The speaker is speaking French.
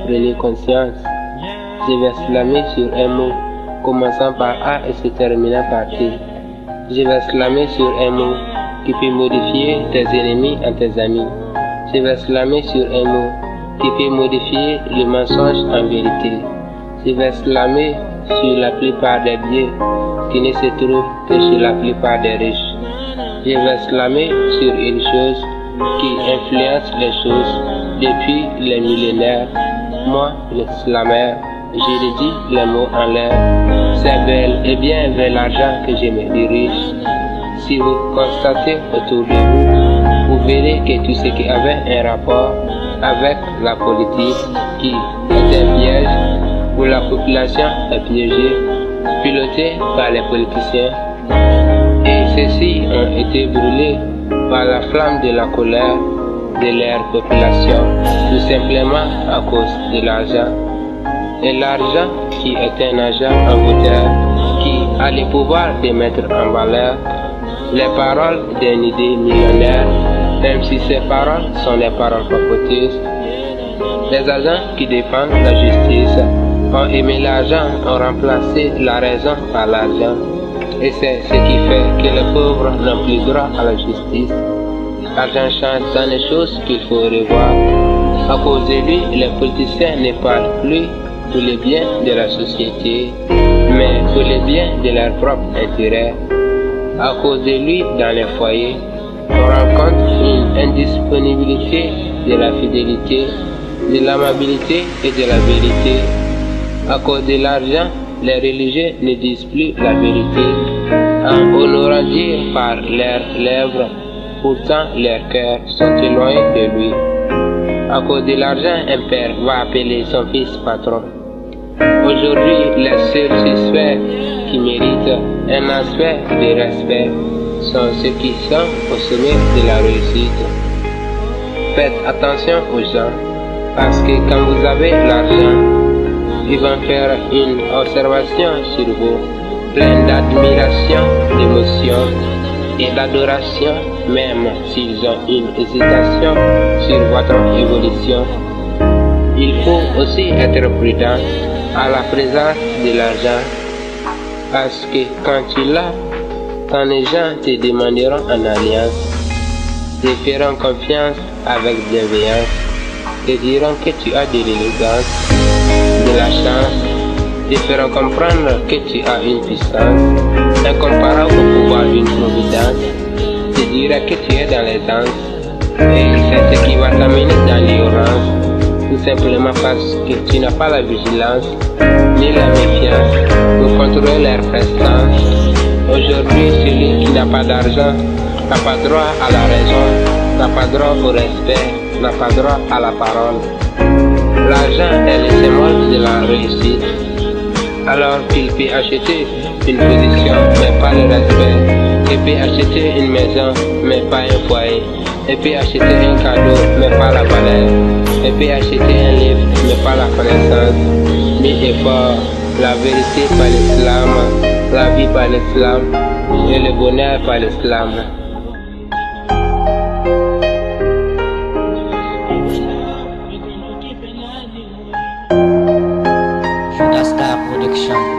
prenez conscience. Je vais slammer sur un mot, commençant par A et se terminant par T. Je vais slammer sur un mot qui peut modifier tes ennemis en tes amis. Je vais slammer sur un mot qui peut modifier le mensonge en vérité. Je vais slammer sur la plupart des biais qui ne se trouvent que sur la plupart des riches. Je vais slammer sur une chose qui influence les choses depuis les millénaires. Moi, le slammer, je dis les mots en l'air. C'est bel et bien vers l'argent que je me dirige. Si vous constatez autour de vous, vous verrez que tout ce qui avait un rapport avec la politique, qui est un piège où la population est piégée, pilotée par les politiciens, et ceux-ci ont été brûlés par la flamme de la colère de leur population, tout simplement à cause de l'argent. Et l'argent qui est un agent envoûteur, qui a le pouvoir de mettre en valeur les paroles d'une idée millionnaire, même si ces paroles sont des paroles papoteuses. Les agents qui défendent la justice ont aimé l'argent, ont remplacé la raison par l'argent. Et c'est ce qui fait que les pauvres n'ont plus droit à la justice. L'argent change dans les choses qu'il faut revoir. À cause de lui, les politiciens ne parlent plus pour le bien de la société, mais pour le bien de leur propre intérêt. À cause de lui, dans les foyers, on rencontre une indisponibilité de la fidélité, de l'amabilité et de la vérité. À cause de l'argent, les religieux ne disent plus la vérité, en honorant Dieu par leurs lèvres, pourtant leurs cœurs sont éloignés de lui. À cause de l'argent, un père va appeler son fils patron. Aujourd'hui, les seuls suspects qui méritent un aspect de respect sont ceux qui sont au sommet de la réussite. Faites attention aux gens, parce que quand vous avez l'argent, ils vont faire une observation sur vous, pleine d'admiration, d'émotion et d'adoration, même s'ils ont une hésitation sur votre évolution. Il faut aussi être prudent à la présence de l'argent, parce que quand tu l'as, quand les gens te demanderont en alliance, te feront confiance avec bienveillance, te diront que tu as de l'élégance, de la chance, te feront comprendre que tu as une puissance incomparable au pouvoir d'une providence, te dira que tu es dans les anges, et c'est ce qui va t'amener dans l'ignorance, tout simplement parce que tu n'as pas la vigilance ni la méfiance pour contrôler leur prestance. Aujourd'hui, celui qui n'a pas d'argent n'a pas droit à la raison, n'a pas droit au respect, n'a pas droit à la parole. L'argent est le symbole de la réussite, alors qu'il peut acheter une position mais pas le respect. Il peut acheter une maison mais pas un foyer. Il peut acheter un cadeau mais pas la valeur. Il peut acheter un livre mais pas la connaissance. Ni effort, la vérité par l'islam, la vie par l'islam et le bonheur par l'islam. Star Production.